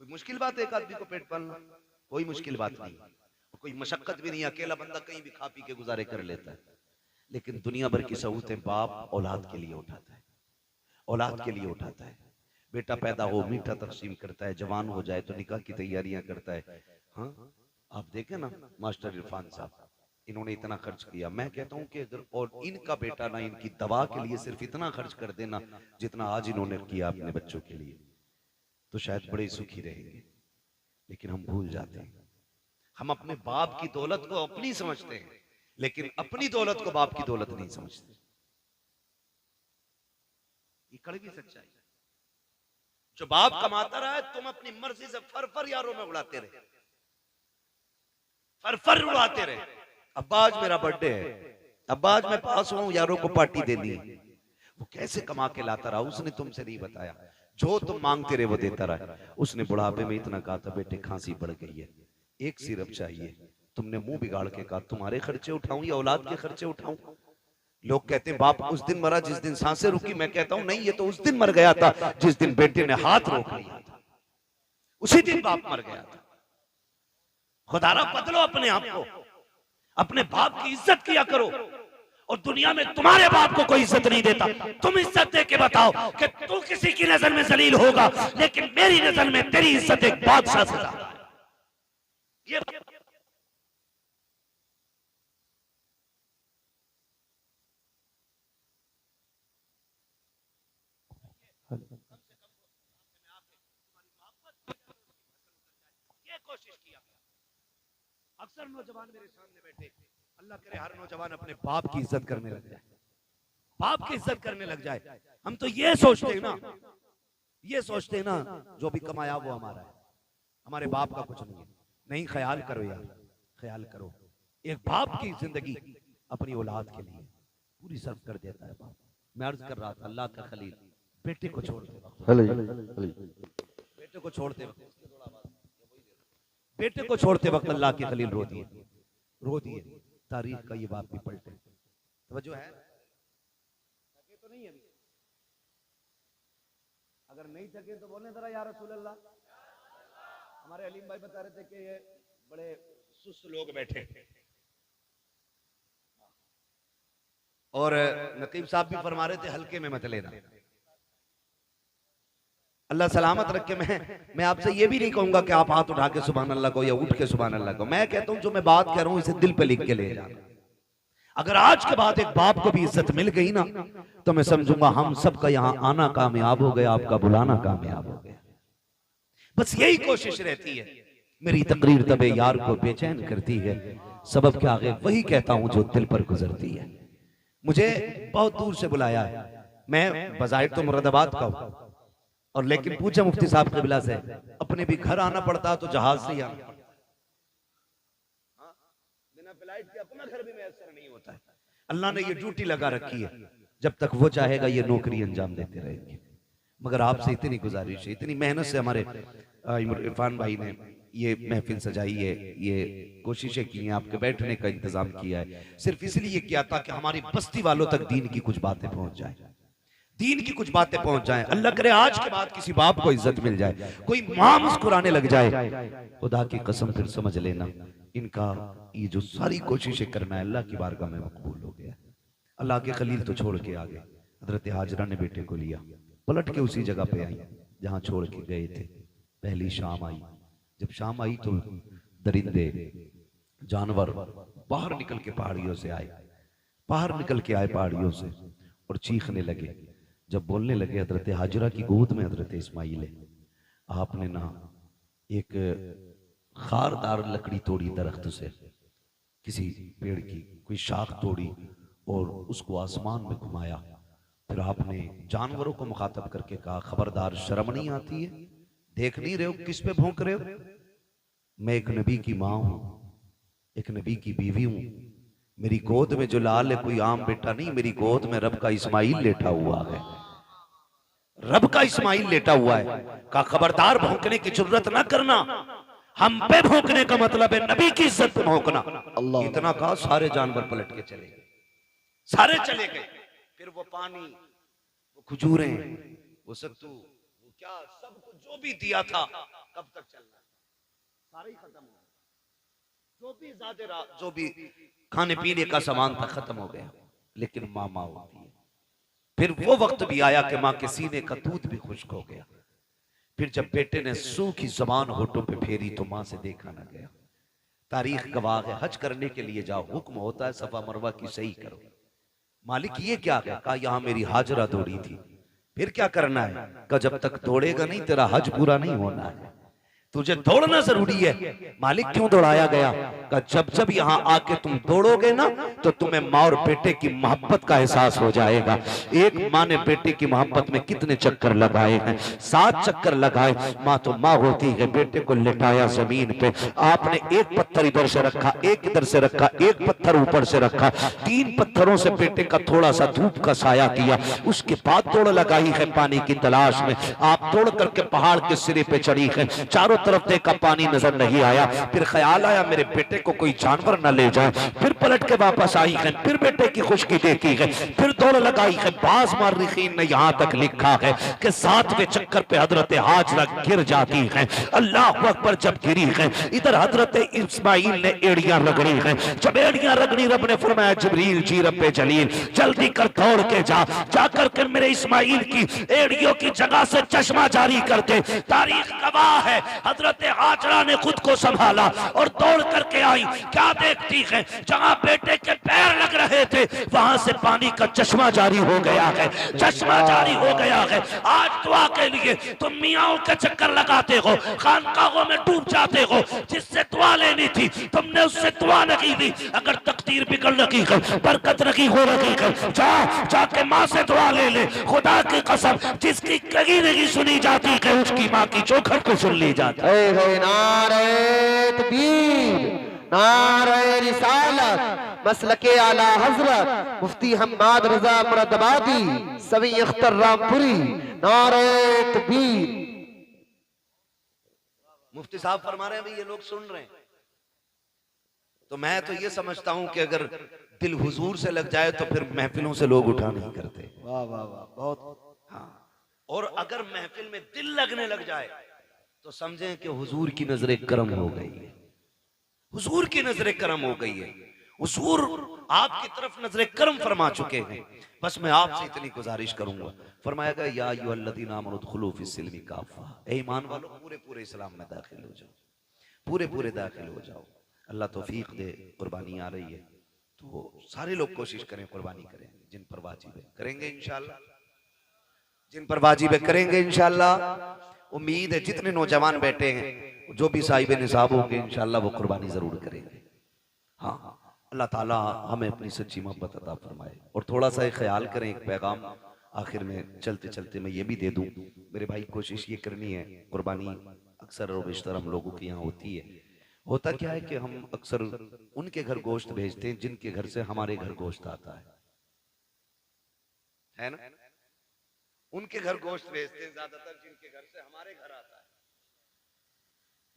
कोई मुश्किल बात है एक आदमी को पेट पालना? कोई मुश्किल बात नहीं, कोई मशक्कत भी नहीं। अकेला बंदा कहीं भी खा पी के गुजारे कर लेता है, लेकिन दुनिया भर की सहूलतें बाप औलाद के लिए उठाता है, औलाद के लिए उठाता है। बेटा पैदा हो मीठा तकसीम करता है, जवान हो जाए तो निकाह की तैयारियां करता है। हाँ, आप देखें ना मास्टर इरफान साहब, इन्होंने इतना खर्च किया। मैं कहता हूं कि अगर और इनका बेटा ना इनकी दवा के लिए सिर्फ इतना खर्च कर देना जितना आज इन्होंने किया अपने बच्चों के लिए, तो शायद बड़े सुखी रहेंगे। लेकिन हम भूल जाते हैं, हम अपने बाप की दौलत को अपनी समझते हैं, लेकिन अपनी दौलत को बाप की दौलत नहीं समझते। ये कड़वी सच्चाई। जो बाप कमाता रहा है, तुम अपनी मर्जी से फर यारों में उड़ाते रहे, फर उड़ाते रहे। अब्बा आज मेरा बर्थडे है, अब्बा आज मैं पास हुआ हूं, यारों को पार्टी देनी है। वो कैसे कमा के लाता रहा उसने तुमसे नहीं बताया। जो तुम मांगते रहे वो देता रहा। उसने बुढ़ापे में इतना कहा था, बेटे खांसी बढ़ गई है, एक सिरप चाहिए। तुमने मुंह बिगाड़ के कहा तुम्हारे खर्चे उठाऊं या औलाद के खर्चे उठाऊं? लोग कहते हैं बाप उस दिन मरा जिस दिन सांसें रुकी। मैं कहता हूं नहीं, ये तो उस दिन मर गया था जिस दिन बेटे ने हाथ रोक लिया था, उसी दिन बाप मर गया था। खुदारा बदलो अपने आप को, अपने बाप की इज्जत किया करो। और दुनिया में तुम्हारे बाप को कोई इज्जत नहीं देता, तुम इज्जत दे के बताओ कि तू किसी की नजर में जलील होगा, लेकिन मेरी नजर में तेरी इज्जत एक बादशाह से ज्यादा है। ये कोशिश किया। अक्सर नौजवान मेरे सामने बैठे, अल्लाह करे हर नौजवान अपने बाप की इज्जत करने लग जाए, बाप की इज्जत करने लग जाए। हम तो ये सोचते हैं ना, ये सोचते हैं ना जो भी कमाया वो हमारा है, हमारे बाप का कुछ नहीं है। नहीं, ख्याल करो यार, ख्याल करो। एक बाप की जिंदगी अपनी औलाद के लिए पूरी सर्व कर देता है बाप। मैं अर्ज कर रहा था, अल्लाह का खलील बेटे को छोड़ते वक्त, बेटे को छोड़ते वक्त, बेटे को छोड़ते वक्त अल्लाह के खलील रो दिए, रो दिए। तारीख का ये बाप भी पलटे। तवज्जो है? थके तो नहीं है? अगर नहीं थके तो बोले जरा या रसूल अल्लाह। हमारे अलीम भाई बता रहे थे कि ये बड़े सुस्त लोग बैठे, और नकीब साहब भी फरमा रहे थे हल्के में मत लेना। अल्लाह सलामत रखे। मैं आपसे ये भी नहीं कहूंगा कि आप हाथ उठा के सुभान अल्लाह को या उठ के सुभान अल्लाह को। मैं कहता हूं जो मैं बात कह रहा हूं इसे दिल पे लिख के ले जाना। अगर आज के बाद एक बाप को भी इज्जत मिल गई ना, तो मैं समझूंगा हम सबका यहाँ आना कामयाब हो गया, आपका बुलाना कामयाब हो गया। बस यही कोशिश रहती है। मेरी तकरीर तबे यार को बेचैन करती है, सबब के आगे वही कहता हूं जो दिल पर गुजरती है। मुझे बहुत दूर से बुलाया है, मैं बजाहिर तो मुरादाबाद का हूं, और लेकिन पूछा मुफ्ती साहब क़िबला से, अपने भी घर आना पड़ता तो जहाज से ही आना पड़ता, बिना फ्लाइट के अपना घर भी मैसर नहीं होता है। अल्लाह ने ये ड्यूटी लगा रखी है, जब तक वो चाहेगा ये नौकरी अंजाम देते रहेंगे। मगर आपसे इतनी गुजारिश है, इतनी मेहनत से हमारे इरफान भाई ने ये महफिल सजाई है, ये कोशिशें की हैं, आपके बैठने का इंतजाम किया है, सिर्फ इसलिए किया था कि हमारी बस्ती वालों तक दीन की कुछ बातें पहुंच जाए, दीन की कुछ बातें पहुंच जाएं। अल्लाह करे आज के बाद किसी बाप को इज्जत मिल जाए, कोई मां मुस्कुराने लग जाए, खुदा की कसम फिर समझ लेना इनका ये जो सारी कोशिशें करना है अल्लाह की बारगाह में मकबूल हो गया। अल्लाह के खलील तो छोड़ के आ गए, हजरत हाजरा ने बेटे को लिया, पलट के उसी जगह पे आई जहां छोड़ के गए थे। पहली शाम आई, जब शाम आई तो दरिंदे जानवर बाहर निकल के पहाड़ियों से आए, बाहर निकल के आए पहाड़ियों से और चीखने लगे। जब बोलने लगे, हजरत हाजरा की गोद में हजरत इस्माइल है। आपने ना एक खारदार लकड़ी तोड़ी दरख्त से, किसी पेड़ की कोई शाख तोड़ी और उसको आसमान में घुमाया। फिर आपने जानवरों को मुखातब करके कहा, खबरदार शर्म नहीं आती है? देख नहीं रहे हो किस पे भौंक रहे हो? मैं एक नबी की माँ हूं, एक नबी की बीवी हूं। मेरी गोद में जो लाल है कोई आम बेटा नहीं, मेरी गोद में रब का इस्माइल लेटा हुआ है, रब का इस्माइल लेटा हुआ है। का खबरदार भौंकने की जरूरत ना करना, हम पे भौंकने का मतलब है नबी की इज्जत पे भौंकना। इतना कहा, सारे जानवर पलट के चले गए, सारे चले गए। फिर वो पानी, वो खजूरें, वो सत्तू, वो क्या सब कुछ जो भी दिया था, कब तक चलना, सारे ही खत्म हो गए। जो भी ज्यादा जो भी खाने पीने का सामान था खत्म हो गया। लेकिन माँ माँ होती है। फिर वो वक्त भी आया कि माँ के सीने का दूध भी खुश्क हो गया। फिर जब बेटे ने सूखी जबान होठों पे फेरी तो माँ से देखा ना गया। तारीख गवाह है, हज करने के लिए जाओ, हुक्म होता है सफा मरवा की सही करो। मालिक ये क्या है? कहा यहाँ मेरी हाजरा दौड़ी थी। फिर क्या करना है? कहा जब तक दौड़ेगा नहीं तेरा हज पूरा नहीं होना है, तुझे दौड़ना जरूरी है। मालिक क्यों दौड़ाया गया? कहा जब जब यहाँ आके तुम दौड़ोगे ना तो तुम्हें माँ और बेटे की मोहब्बत का एहसास हो जाएगा। एक माँ ने बेटे की मोहब्बत में कितने चक्कर लगाए हैं, 7 चक्कर लगाए। माँ तो माँ होती है। बेटे को लेटाया जमीन पे, आपने एक पत्थर इधर से रखा, एक इधर से रखा, एक पत्थर ऊपर से रखा, 3 पत्थरों से बेटे का थोड़ा सा धूप का साया किया। उसके बाद दौड़ लगाई है पानी की तलाश में। आप दौड़ करके पहाड़ के सिरे पे चढ़ी है, चारों तरफ देखा, पानी नजर नहीं आया। फिर ख्याल आया मेरे बेटे को कोई जानवर न ले जाए। फिर पलट के वापस आई है, फिर बेटे की खुशकी देखी है, फिर दौड़ लगाई है। बाज मार्रिखीन ने यहाँ तक लिखा है कि 7वें चक्कर पे हजरत हाजरा गिर जाती है। अल्लाह अकबर, जब गिरी है इधर हजरत इस्माइल ने एड़ियां रगड़ी है। जब एड़ियां रगड़ी, रब ने फरमाया जिब्रील जी रब्बे जलील जल्दी कर दौड़ के जाकर के मेरे इस्माइल की एड़ियों की जगह से चश्मा जारी कर दे। तारीख गवाह है, हजरत हाजरा ने खुद को संभाला और दौड़ करके आई। क्या देखती है, जहां बेटे के पैर लग रहे थे वहां से पानी का चश्मा जारी हो गया है, चश्मा जारी हो गया है। आज दुआ के लिए तुम मियाओं के चक्कर लगाते हो, खानकाहों में डूब जाते हो। जिससे दुआ लेनी थी तुमने उससे दुआ नहीं ली। अगर तकदीर बिगड़ रही है, बरकत नहीं हो रही है, जाके माँ से दुआ ले ले। खुदा की कसम, जिसकी कहीं नहीं सुनी जाती है उसकी माँ की चौखट को सुन ली जाती है। नारे तकबीर, नारे रिसालत, मसलके आला हजरत मुफ्ती हम्माद रजा मुरादाबादी सवी अख्तर रामपुरी। नारे तकबीर। मुफ्ती साहब फरमा रहे हैं भाई ये लोग सुन रहे हैं, तो मैं तो ये समझता हूं कि अगर दिल हुजूर से लग जाए तो फिर महफिलों से लोग उठा नहीं करते। वाह वाह वाह, बहुत। हाँ, और अगर महफिल में दिल लगने लग जाए तो समझें कि हुजूर की नजर करम हो गई है, हुजूर की नजर करम हो गई है। हुजूर आपकी तरफ नजर करम फरमा चुके हैं। बस मैं आपसे इतनी गुजारिश करूंगा, फरमाया गया या अय्युहल्लज़ीना आमनू उदखुलू फिस्सिल्मी काफ़ा, ए ईमान वालों पूरे पूरे इस्लाम में दाखिल हो जाओ, पूरे पूरे दाखिल हो जाओ। अल्लाह तौफीक दे। कुर्बानी आ रही है तो सारे लोग कोशिश करें, कुर्बानी करें। जिन पर वाजिब है करेंगे इंशाअल्लाह, जिन पर वाजिब है करेंगे इंशाअल्लाह। उम्मीद है जितने नौजवान बैठे हैं, जो भी साहिब निसाब होंगे इंशाअल्लाह वो कुर्बानी जरूर करेंगे। हाँ, अल्लाह ताला हमें अपनी सच्ची मोहब्बत अता फरमाए। और थोड़ा सा ख्याल करें, एक पैगाम आखिर में चलते चलते मैं ये भी दे दूं मेरे भाई, कोशिश ये करनी है, कुर्बानी अक्सर और बेशतर हम लोगों के यहाँ होती है। होता क्या है कि हम अक्सर उनके घर गोश्त भेजते हैं जिनके घर से हमारे घर गोश्त आता है ना। उनके घर गोश्त भेजते हैं ज्यादातर जिनके घर से हमारे घर आता है,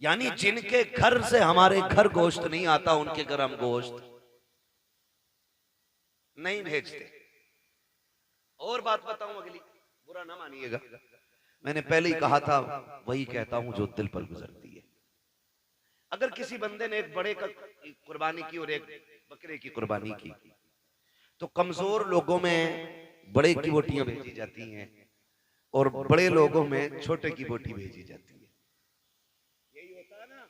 यानी जिनके घर से हमारे घर गोश्त नहीं आता उनके घर हम गोश्त नहीं भेजते। और बात बताऊं अगली, बुरा ना मानिएगा, मैंने पहले ही कहा था, वही कहता हूं जो दिल पर गुजरती है। अगर किसी बंदे ने एक बड़े का कुर्बानी की और एक बकरे की कुर्बानी की, तो कमजोर लोगों में बड़े की बोटियां भेजी जाती हैं और बड़े लोगों में छोटे की बोटी भेजी जाती है। यही होता है ना।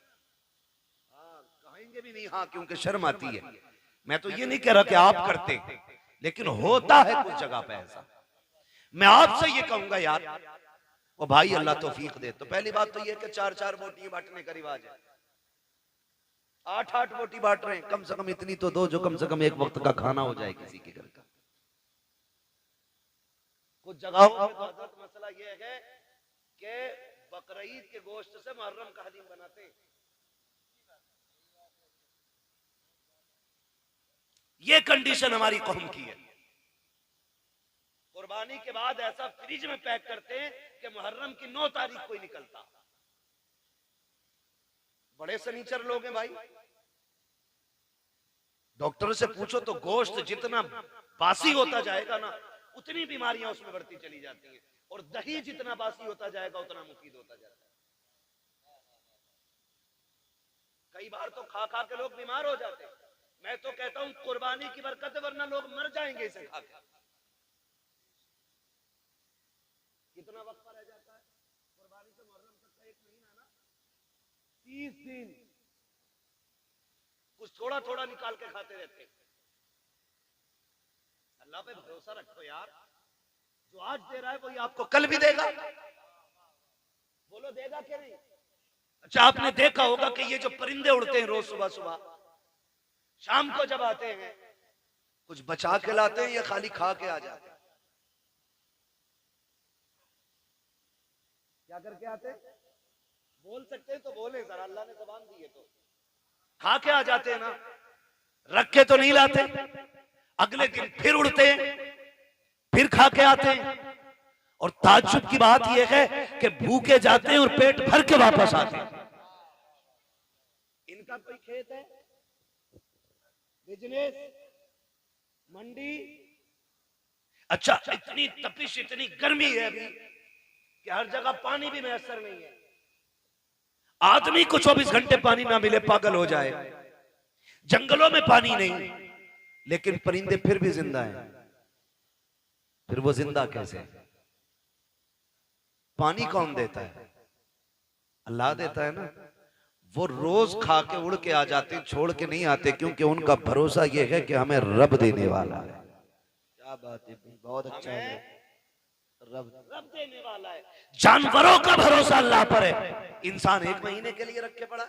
हाँ, कहेंगे भी नहीं हाँ, क्योंकि शर्म आती है। मैं तो ये नहीं कह रहा कि आप करते, लेकिन होता है कुछ जगह पे ऐसा। मैं आपसे ये कहूंगा यार, वो भाई अल्लाह तौफीक दे। तो पहली बात तो ये कि 4-4 बोटियां बांटने का रिवाज है, 8-8 बोटी बांट रहे हैं, कम से कम इतनी तो दो जो कम से कम एक वक्त का खाना हो जाए किसी के घर का। कुछ जगहों पे तो हजरत मसला ये है कि बकरीद के गोश्त से मुहर्रम का हलीम बनाते हैं। ये कंडीशन हमारी कौम की है। कुर्बानी के बाद ऐसा फ्रिज में पैक करते हैं कि मुहर्रम की 9 तारीख को ही निकलता। बड़े सनीचर लोग हैं भाई। डॉक्टर से पूछो तो गोश्त जितना बासी होता जाएगा ना, उतनी बीमारियां उसमें बढ़ती चली जाती हैं, और दही जितना बासी होता जाएगा उतना मुफीद होता जाता है। कई बार तो खा खा के लोग बीमार हो जाते हैं। मैं तो कहता हूं कुर्बानी की बरकत है, वरना लोग मर जाएंगे इसे खा के। कितना वक्त रह जाता है कुर्बानी से मुहर्रम तक का? 1 महीना ना, 30 दिन कुछ थोड़ा थोड़ा निकाल के खाते रहते। अल्लाह पे भरोसा रखो यार, जो आज दे रहा है वही आपको कल भी देगा। बोलो देगा क्या नहीं? अच्छा, आपने देखा होगा कि ये जो परिंदे उड़ते हैं रोज सुबह सुबह, शाम को जब आते हैं कुछ बचा के लाते हैं या खाली खा के आ जाते हैं? क्या करके आते हैं? बोल सकते हैं तो बोले जरा, अल्लाह ने ज़बान दी है तो। खा के आ जाते हैं ना, रख के तो नहीं लाते। अगले दिन फिर उड़ते हैं, फिर खा के आते हैं। और ताज्जुब की बात यह है कि भूखे जाते हैं और पेट भर के वापस आते हैं। का कोई खेत है, बिजनेस, मंडी। अच्छा, इतनी तपिश, इतनी गर्मी है अभी कि हर जगह पानी भी मैसर नहीं है। आदमी को 24 घंटे पानी ना मिले पागल हो जाए। जंगलों में पानी नहीं, लेकिन परिंदे फिर भी जिंदा हैं। फिर वो जिंदा कैसे? पानी कौन देता है? अल्लाह देता है ना। वो रोज खा के उड़ के आ जाते, छोड़ के नहीं आते, क्योंकि उनका भरोसा ये है कि हमें रब देने वाला है। क्या बात है, बहुत अच्छा है। रब देने वाला है। जानवरों का भरोसा अल्लाह पर है। इंसान 1 महीने के लिए रख के पड़ा।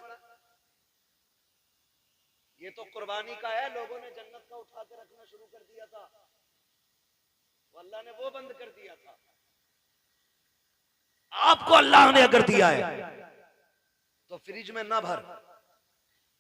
ये तो कुर्बानी का है। लोगों ने जन्नत का उठा के रखना शुरू कर दिया था, अल्लाह ने वो बंद कर दिया था। आपको अल्लाह ने अगर दिया है तो फ्रिज में ना भर।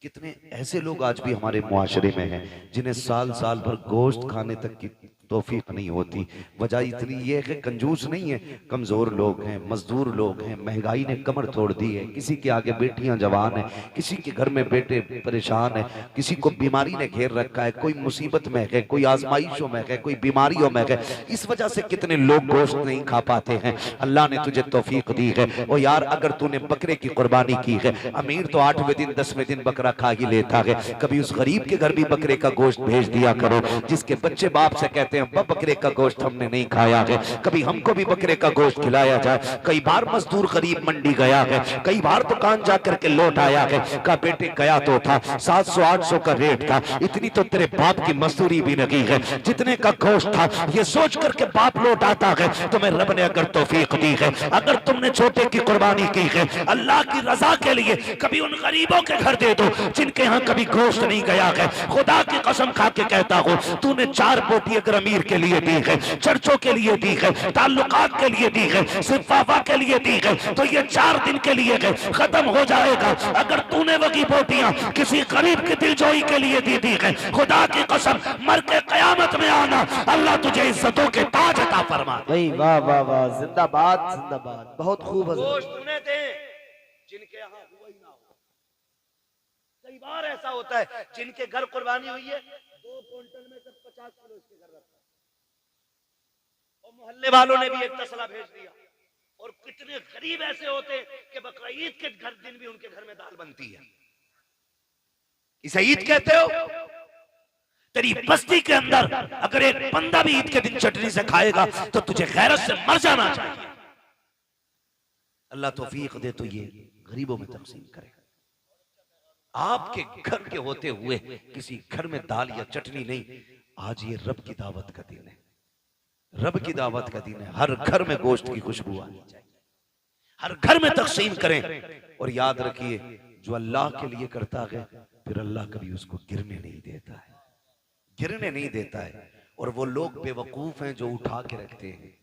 कितने ऐसे लोग आज भी हमारे मुआशरे में हैं जिन्हें साल साल भर गोश्त खाने तक की तौफीक नहीं होती। वजह इतनी ये है कि कंजूस नहीं है, कमजोर लोग हैं, मजदूर लोग हैं, महंगाई ने कमर तोड़ दी है। किसी के आगे बेटियां जवान हैं, किसी के घर में बेटे परेशान है, किसी को बीमारी ने घेर रखा है, कोई मुसीबत में है, कोई आजमाइशों में है, कोई बीमारियों में है। इस वजह से कितने लोग गोश्त नहीं खा पाते हैं। अल्लाह ने तुझे तौफीक दी है। और यार, अगर तूने बकरे की कुर्बानी की है, अमीर तो 8वें दिन 10वें दिन बकरा खा ही लेता है, कभी उस गरीब के घर भी बकरे का गोश्त भेज दिया करो, जिसके बच्चे बाप से कहते हैं अब्बा बकरे का गोश्त हमने नहीं खाया है, कभी हमको भी बकरे का गोश्त खिलाया जाए। कई बार मजदूर गरीब मंडी गया है, कई बार दुकान जाकर के लौट आया है, का बेटे गया तो था 700-800 का रेट था, इतनी तो तेरे बाप की मजदूरी भी नहीं है, जितने का गोश्त था ये सोच करके बाप लौट आता है। तुम्हें रब ने अगर तौफीक दी है, अगर तुमने छोटे की कुर्बानी की है अल्लाह की रजा के लिए, कभी उन गरीबों के घर दे दो जिनके यहाँ कभी गोश्त नहीं गया है। खुदा की कसम खा के कहता हूँ, तूने 4 बोटी अगर अमीर के लिए दी है, चर्चों के लिए दी है, ताल्लुकात के लिए दी है, सिर्फ वाफा के लिए दी है, तो ये 4 दिन के लिए है, खत्म हो जाएगा। अगर तूने वही बोटियां किसी गरीब की दिलजोई के लिए दी है, खुदा की कसम मर के कयामत में आना, अल्लाह तुझे इज्जतों के ताज अता फरमा। भाई वाह वाह वाह, जिंदाबाद जिंदाबाद, बहुत खूब हज़रत। गोश्त उन्हें दे जिनके यहाँ हुआ ही ना हो। कई बार ऐसा होता है जिनके घर कुर्बानी हुई है, 2 क्विंटल में से 50 किलो इसके घर रखा, और मोहल्ले वालों ने भी एक तसला भेज दिया। और कितने गरीब ऐसे होते हैं कि बकरा ईद के घर दिन भी उनके घर में दाल बनती है। इसे ईद कहते हो? तेरी बस्ती के अंदर अगर एक बंदा भी ईद के दिन चटनी से खाएगा तो तुझे गैरत से मर जाना चाहिए। अल्लाह तौफीक दे तो ये गरीबों में तकसीम करेगा। आपके घर के होते हुए किसी घर में दाल या चटनी नहीं। आज ये रब की दावत का दिन है, रब की दावत का दिन है। हर घर में गोश्त की खुशबू आनी चाहिए, हर घर में तकसीम करें। और याद रखिए, जो अल्लाह के लिए करता है फिर अल्लाह कभी उसको गिरने नहीं देता है, गिरने नहीं देता है। और वो लोग बेवकूफ हैं जो उठा के रखते हैं।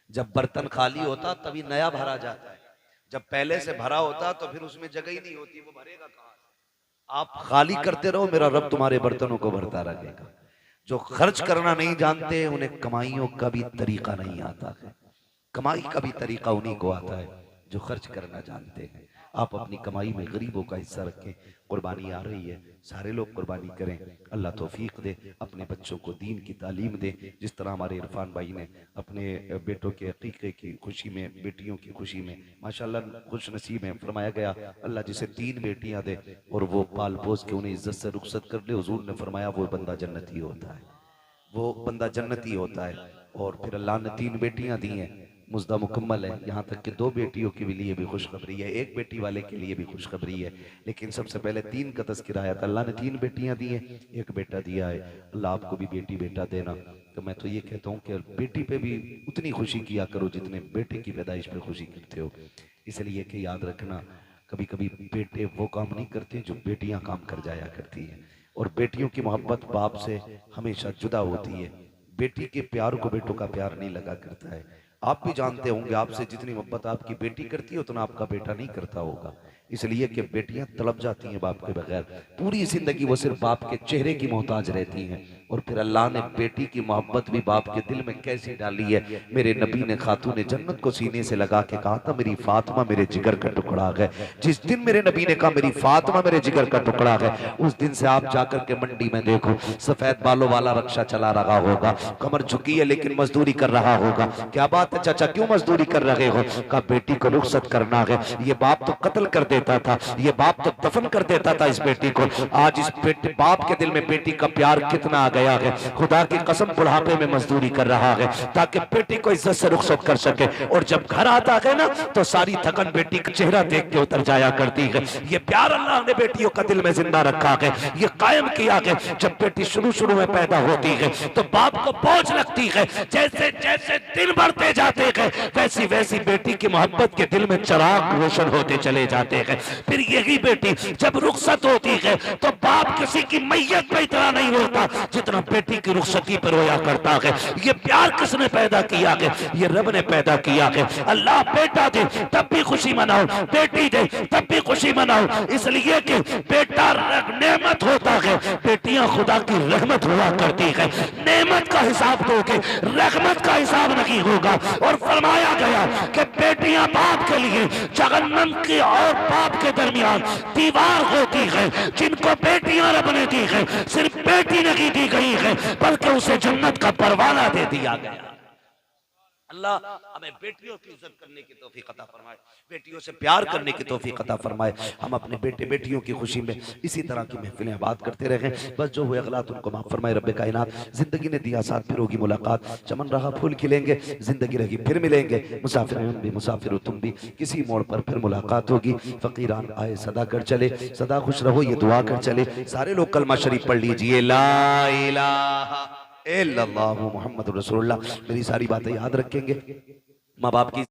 जब बर्तन खाली होता तभी नया भरा जाता है, जब पहले से भरा होता तो फिर उसमें जगह ही नहीं होती, वो भरेगा कहां? आप खाली करते रहो, मेरा रब तुम्हारे बर्तनों को भरता रहेगा। जो खर्च करना नहीं जानते उन्हें कमाइयों का भी तरीका नहीं आता है। कमाई का भी तरीका उन्हीं को आता है जो खर्च करना जानते हैं। आप अपनी कमाई में गरीबों का हिस्सा रखें। कुर्बानी आ रही है, सारे लोग कुर्बानी करें। अल्लाह तौफीक दे, अपने बच्चों को दीन की तालीम दे। जिस तरह हमारे इरफान भाई ने अपने बेटों के अकीक़े की खुशी में, बेटियों की खुशी में माशाल्लाह खुश नसीब है। फरमाया गया अल्लाह जिसे 3 बेटियां दे और वो पाल पोस के उन्हें इज्जत से रुखसत कर ले, हुजूर ने फरमाया वो बंदा जन्नती होता है, वो बंदा जन्नती होता है। और फिर अल्लाह ने 3 बेटियां दी हैं, मुज्दा मुकम्मल है। यहाँ तक कि 2 बेटियों के लिए भी खुशखबरी है, 1 बेटी वाले के लिए भी खुशखबरी है। लेकिन सबसे पहले 3 का तज़किरा आया था। अल्लाह ने 3 बेटियां दी हैं, 1 बेटा दिया है। अल्लाह आपको भी बेटी बेटा देना। तो मैं तो ये कहता हूँ कि बेटी पे भी उतनी खुशी किया करो जितने बेटे की पैदाइश पे खुशी करते हो। इसलिए कि याद रखना, कभी कभी बेटे वो काम नहीं करते जो बेटियां काम कर जाया करती हैं। और बेटियों की मोहब्बत बाप से हमेशा जुदा होती है। बेटी के प्यार को बेटों का प्यार नहीं लगा करता है। आप भी जानते होंगे, आपसे जितनी मोहब्बत आपकी बेटी करती है उतना आपका बेटा नहीं करता होगा। इसलिए कि बेटियां तड़प जाती हैं बाप के बगैर, पूरी जिंदगी वो सिर्फ बाप के चेहरे की मोहताज रहती हैं। और फिर अल्लाह ने बेटी की मोहब्बत भी बाप के दिल में कैसी डाली है। मेरे नबी ने खातून जन्नत को सीने से लगा के कहा था, मेरी फातिमा मेरे जिगर का टुकड़ा है। जिस दिन मेरे नबी ने कहा मेरी फातिमा मेरे जिगर का टुकड़ा है, उस दिन से आप जाकर के मंडी में देखो, सफेद बालों वाला रक्षा चला रहा होगा, कमर झुकी है लेकिन मजदूरी कर रहा होगा। क्या बात है चाचा, क्यों मजदूरी कर रहे हो? कहा बेटी को रुखसत करना है। ये बाप तो कत्ल कर देता था, ये बाप तो दफन कर देता था इस बेटी को। आज इस बेटे बाप के दिल में बेटी का प्यार कितना आ गया है। खुदा की कसम बुढ़ापे में मजदूरी कर रहा है ताकि बेटी को इज्जत से रुखसत कर सके। और जब घर आता है ना तो सारी थकन बेटी का चेहरा देख के उतर जाया करती है। ये प्यार अल्लाह ने बेटियों का दिल में जिंदा रखा है, ये कायम किया है। जब बेटी शुरू में पैदा होती है तो बाप को बोझ लगती है, जैसे जैसे दिन बढ़ते जाते हैं वैसी वैसी बेटी की मोहब्बत के दिल में चिराग रोशन होते चले जाते हैं। फिर यही बेटी जब रुखसत होती है तो बाप किसी की मैयत पे इतना नहीं रोता जितना बेटी की रुखसती पर रोया करता है। ये प्यार किसने पैदा किया है? ये रब ने पैदा किया है। अल्लाह बेटा दे तब भी खुशी मनाओ, बेटी दे तब भी खुशी मनाओ, इसलिए कि बेटा नेमत होता है, बेटियां खुदा की रहमत हुआ करती है। नेमत का हिसाब दोगे, रहमत का हिसाब नहीं होगा। और फरमाया गया कि बेटियां बाप के लिए जहन्नम की और बाप के दरमियान दीवार होती है। जिनको बेटियां रब ने दी है, सिर्फ बेटी नहीं दी गई है बल्कि उसे जन्नत का परवाना दे दिया गया। अल्लाह हमें बेटियों की इज्जत करने की तौफीक अता फरमाए, बेटियों से प्यार करने की तौफीक अता फरमाए। हम अपने बेटे बेटियों की खुशी में इसी तरह की महफिलें बात करते रहें। बस जो हुए अगलात उनको माफ फरमाए रब्बे कायनात। जिंदगी ने दिया साथ, फिर होगी मुलाकात, चमन रहा फूल खिलेंगे, जिंदगी रही फिर मिलेंगे। मुसाफिर हम भी मुसाफिर तुम भी, किसी मोड़ पर फिर मुलाकात होगी। फकीरान आए सदा कर चले, सदा खुश रहो ये दुआ कर चले। सारे लोग कलमा शरीफ पढ़ लीजिए, ला इलाहा इल्लल्लाहु मुहम्मदुर रसूलुल्लाह। मेरी सारी बातें याद रखेंगे। माँ बाप की